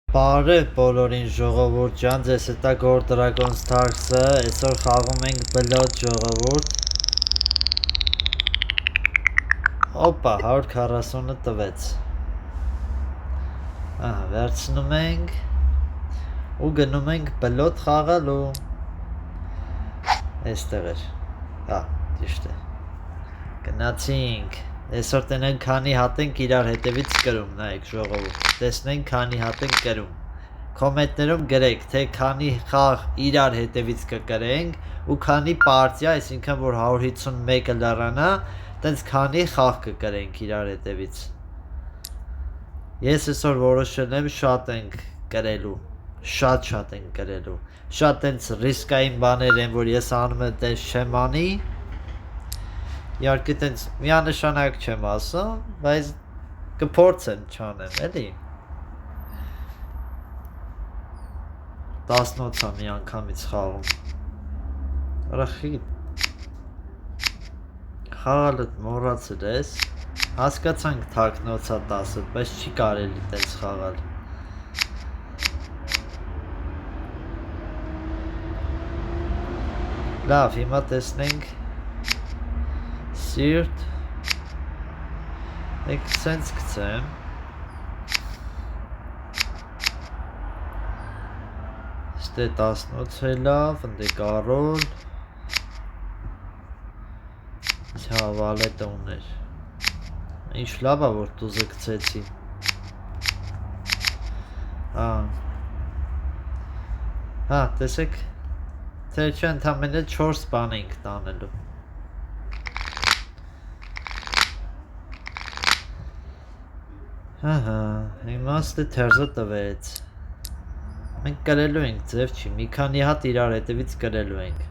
Բարև բոլորին ժողովուրդ ջան, ձեզ հետ է Gold Dragon Stars-ը, այսօր խաղում ենք բլոտ ժողովուրդ։ Օպա, 140-ը տվեց։ Վերցնում ենք ու գնում ենք բլոտ խաղալու։ Այստեղ էր։ Ճիշտ է։ Գնացինք։ Այսօր տնենք քանի հատ ենք իրար հետևից կրում, նայեք ժողովուրդ, տեսնենք քանի հատ ենք կրում։ Կոմենտներում գրեք, թե քանի խաղ իրար հետևից կկրենք ու քանի պարտիա, այսինքն որ 151-ը լրանա, տենց քանի խաղ կկրենք իրար հետևից։ Ես այսօր որոշել եմ շատ ենք կրելու, շատ ենք կրելու։ Շատ տենց ռիսկային բաներ են, որ ես անում եմ տենց չեմ անի։ Իհարկե տենց միանշանակ չեմ ասում, բայց կփորձեմ չանեմ, էլի։ 18-ա մի անգամից խաղում։ Արախի խաղալը մոռացել ես։ Հասկացանք թաքնոցա 10-ը, բայց չի կարելի տենց խաղալ։ Լավ, հիմա տեսնենք Սիրտ Եք սենց կծեմ Ստե 18 է լավ, ընդե կարոլ Վալետը ուներ Ինչ լավ է, որ տուզը կծեցի տեսեք Թե չէ ընդամենը 4 բան ենք տանելու Իմաստը թերզը տվեց Մենք կրելու ենք ձև չի, մի քանի հատ իրար հետևից կրելու ենք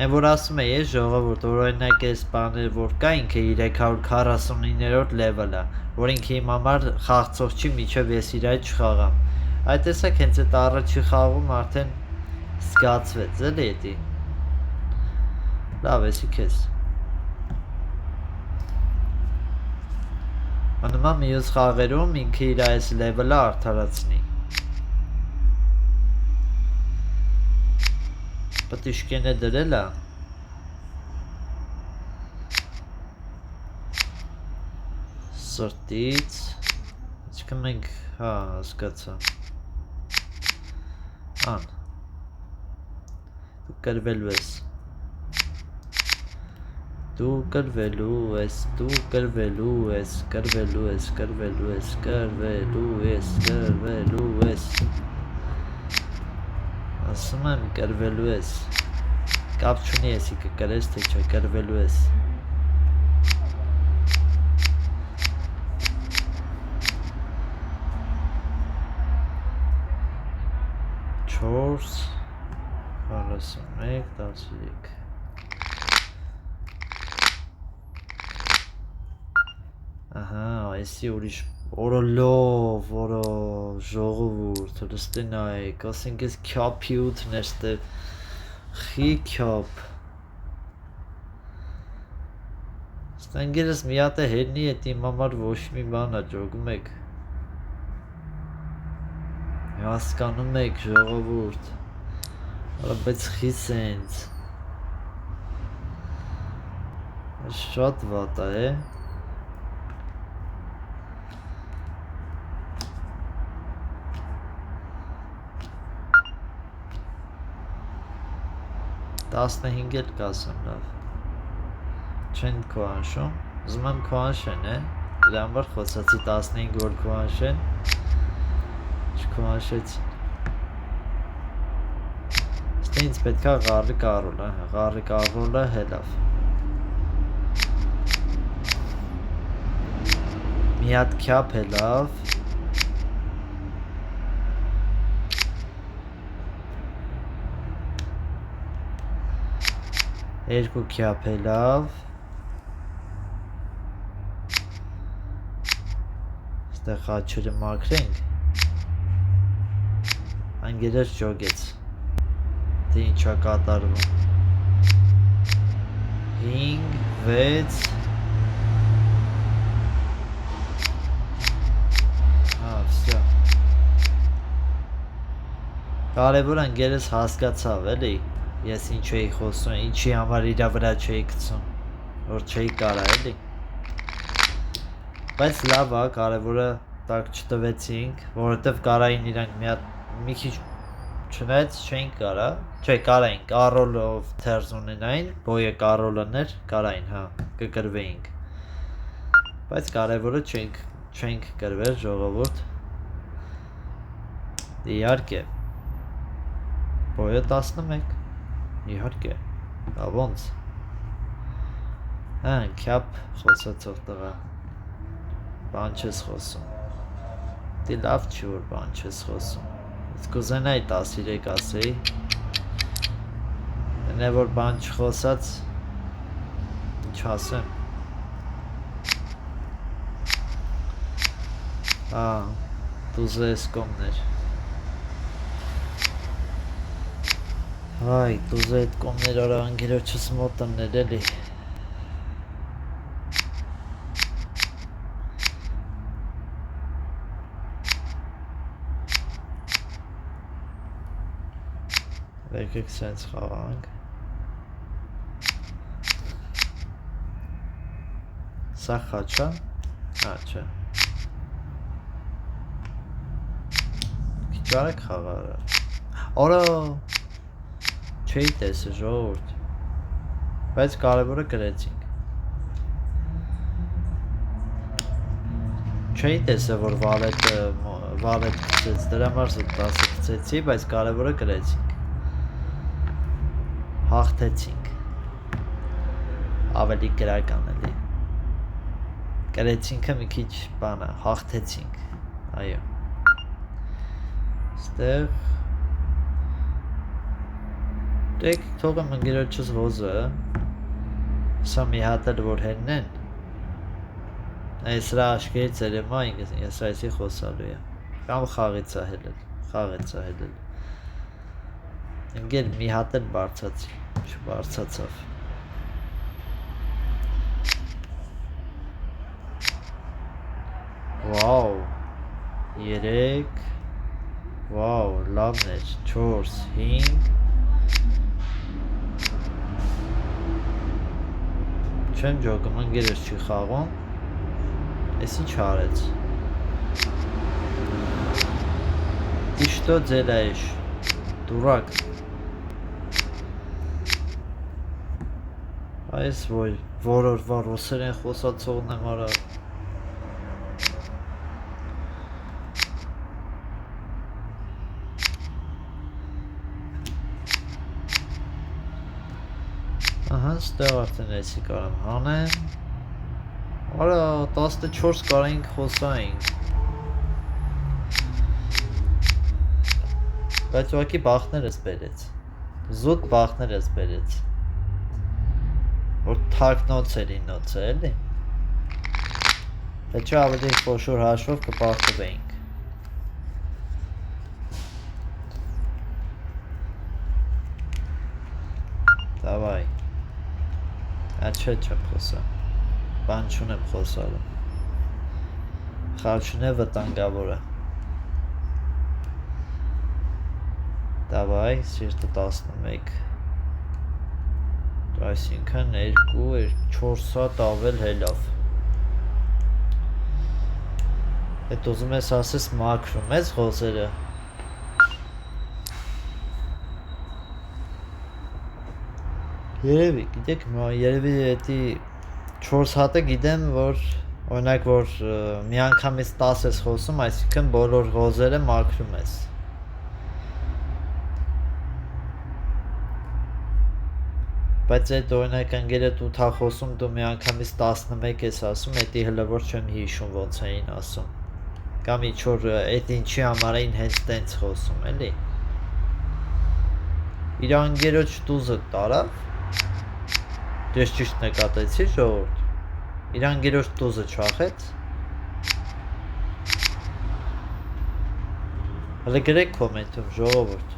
Են որ ասում է ես ժողովուրդ, որ օրինակ այս բաներ որ կա ինքը 349-րդ լևելը որ ինքը իմ համար խաղցող չի միջև ես իր այդ չխաղամ Այդ տեսակ հենց այդ առաջի խաղում արդեն զգացվեց էլի էդի Լավ եսի քեզ Աննման մյուս խաղերում ինքը իր այս լևելը արդարացնի Պտիշկեն է դրել է Սրտից Իչքը մենք, հասկացա Ան Դու կրվելու ես Դու կրվելու ես, դու կրվելու ես, կրվելու ես, կրվելու ես, կրվելու ես, կրվելու ես Ասում եմ կրվելու ես Կապ չունի եսի կկրես, թե չէ կրվելու ես Չորս 41, 13 Այսի ուրիշ օրոլով, որո ժողովուրդ, լստե նայեք, ասենք ես քյապի ութն էր ստև, խի քյապ Ստանգերս մի հատ է հերնի էտ իմ համար ոչ մի բան է, ջոգում եք Հասկանում եք ժողովուրդ, բայց խի սենց Շատ վատ է 15 էլ կասեմ լավ Չեն քո անշում Ուզում եմ քո անշեն Դրա համար խոսացի 15 որ քո անշեն Չքո անշեցին Ստե ինձ պետքա ғարի կարոլ Ғարի կարոլը հելավ Մի հատ քյապ հելավ Երկու քյապ է լավ Ստեղ խաչերը մաքրենք Անգերս ջոգեց Թե ինչա կատարվում 5, 6 Կարևորը ընկերս հասկացավ էլի, ես ինչ էի խոսում, ինչի համար իրա վրա չէի գցում, որ չէի կարա էլի։ Բայց լավ է, կարևորը տակ չտվեցինք, որովհետև կարային իրանք մի քիչ չնայած չէինք կարա, չէ կարային, կարոլով թերզ ունենային, բոյը կարոլըներ, կարային, հա, կկրվեինք։ Բայց կարևորը չենք կրվել ժողովուրդ։ Իհարկե։ Բոյը 11, իհարկե, ոնց։ Հա, քյապ խոսացող տղա, բան չես խոսում։ Դի լավ չի որ բան չես խոսում։ Կուզենայի 13 ասեի, նե որ բան չխոսած, ինչ ասեմ, դուզը ես կոմներ, հայ, դուզը էդ կոմներ արա անգերոչս մոտըներ էլի, Եկեք սենց խաղանք, սա խաչա, չէ, քիչ արեք խաղարը, արա, չէի տեսը ժողովուրդ, բայց կարևորը գրեցինք, չէի տեսը, որ վալետ գծեց, դրա մարզը 10 գծեցի, բայց կարևորը գրեցինք, հաղթեցինք, ավելի գրական էլի, գրեցինքը մի քիչ բան է, հաղթեցինք, այո, ստեղ, դեք թողեմ ընգերոչս հոզը, սա մի հատ էլ որ հենն են, սրա աշկերից երեմա ես այսի խոսալու է, կամ խաղից է հելել, ընգեր մի հատ էլ բարձացի, չբարձացավ, վաու, 3, վաու, լավն էր, 4, 5, չեմ ջոգում, ընգերս չի խաղում, ես ինչ արեց, ты что делаешь, դուրակ, այս որորվա ռոսերեն խոսացողն եմ արա, ստեղ արդեն էսի կարամ հանեմ, արա 14 կարայինք խոսայինք, բայց ուղղակի բախներս բերեց, զուտ բախներս բերեց, որ թակնոց էլի նոցը էլի, պետք է ավելի խոշոր հաշվով կպարտվեինք, դավայ, չէ չեմ խոսա, բան չունեմ խոսալու, խաչուն է վտանգավորը, դավայ, սիրտը 11, այսինքն 2-4 սատ ավել հելավ, էդ ուզում ես ասես մաքրում ես խոզերը, երևի, գիտեք, երևի էդի 4 հատը գիտեմ, որ օրինակ, որ մի անգամից 10 ես խոսում, այսինքն բոլոր խոզերը մաքրում ես, բայց այդ օրինակ ընգերդ 8 խոսում դու մի անգամից 11 ես ասում, էդի հլը որ չեմ հիշում ոնց էին ասում, կամ ինչ որ էդ ինչի համար էին հենց տենց խոսում, էլի, իր ընգերոջ տուզը տարավ, ես ճիշտ նկատեցի ժողովուրդ, իր ընգերոջ տուզը չախեց, հլը գրեք կոմենտում ժողովուրդ,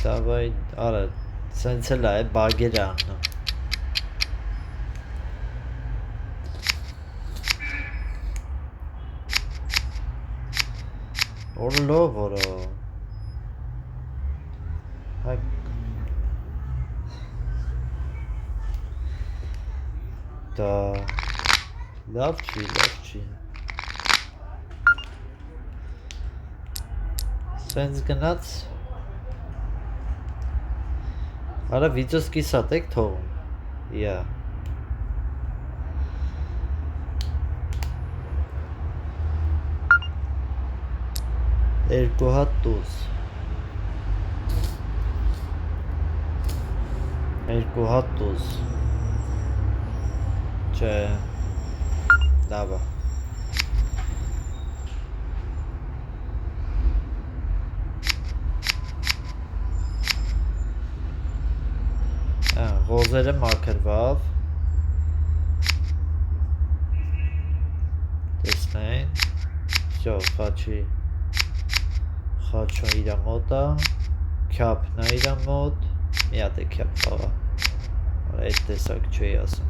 Давай, արա, Սենց էլ է բագեր է անում։ Օրլով որո։ Դա լավ չի։ Սենց գնաց։ Արա վիդեոս կիսատ եք թողում։ Yeah. Երկու հատ տուզ։ Չէ, լավ է։ Ղոզերը մաքրվավ։ Տեսնենք։ Всё, խաչը իր մոտ է, քյափն է իր մոտ, մի հատ է քյափ խաղա։ Այդ տեսակ չի ասում։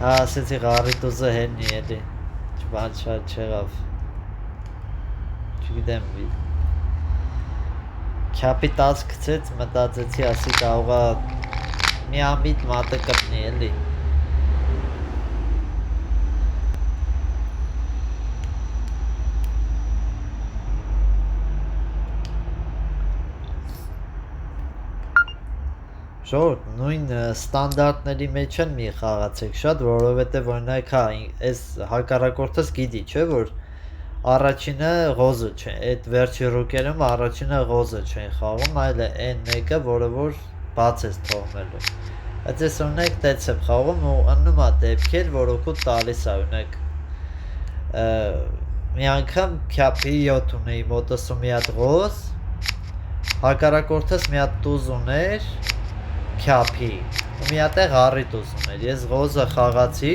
Ասեցի ղարիտուզը հենի էլի, չբան շատ չեղավ, չգիտեմ, քյապի 10 գցեց, մտածեցի ասի կարողա մի ամիտ մատը կպնի էլի։ Շորտ, նույն ստանդարտների մեջ են մի խաղացեք շատ, որովհետև օրինակ հա, այս հակառակորդս գիտի, չէ, որ առաջինը ղոզը չէ, այդ վերջի ռուկերում առաջինը ղոզը չեն խաղում, այլ է այն մեկը, որը որ բաց ես թողնելու։ Այդ ես օրինակ տեց եմ խաղում ու ըննում է դեպքեր, որ օգուտ տալիս է, օրինակ մի անգամ քյապի 7 ունեի մոտս ու մի հատ ղոզ, հակառակորդս մի հատ տուզ ուներ, քյապի ու մի հատ է ղարիտուզ ուներ, ես ղոզը խաղացի,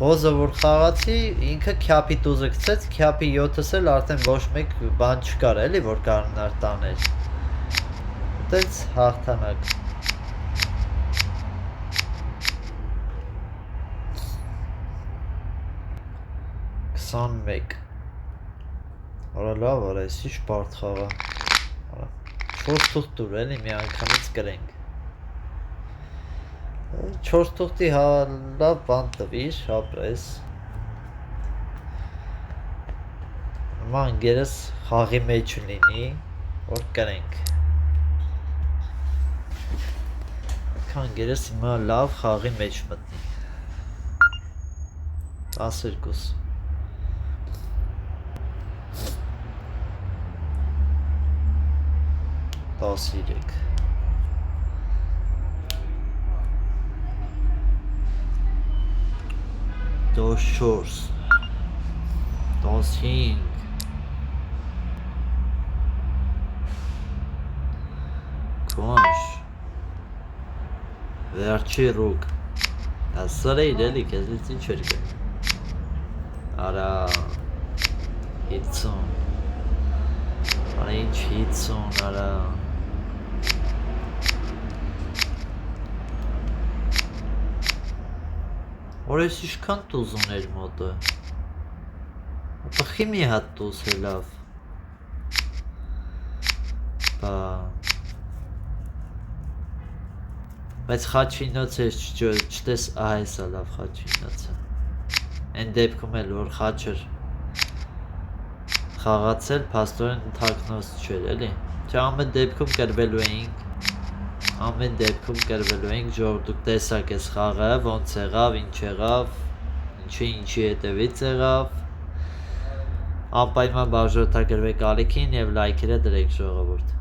ղոզը որ խաղացի, ինքը քյապի տուզը գցեց, քյապի 7-ս էլ արդեն ոչ մեկ բան չկար էլի, որ կարնար տաներ, ուտեց հաղթանակ։ մեկ Արա լավ արա, ես ինչ բարդ խաղա, 4 թուղթ տուր էլի, մի անգամից կրենք, 4 թուղթի լավ բան տվիր, ապրես, նման գերս խաղի մեջ լինի, որ կրենք, կան գերս հիմա լավ խաղի մեջ մտնի, 12 13 14 15 Քոնչ վերջի ռուկ ասար էիր էլի քեզից ինչ էր գա արա 50 արա ինչ 50 արա Որ ես իշքան տուզ ուներ մոտը, պխի մի հատ տուզ է լավ, բայց խաչինոց ես չտես այս է լավ խաչինոցը, են դեպքում էլ որ խաչր խաղացել պաստորեն թակնոց չեր էլի, չէ ամեն դեպքում կրվելու էինք, ամեն դեպքում կրվելու ենք, ժողովուրդ դուք տեսակ ես խաղը, ոնց եղավ, ինչ եղավ, ինչի հետևից եղավ, անպայման բաժանորդագրվեք ալիքին և լայքերը դրեք ժողովուրդ։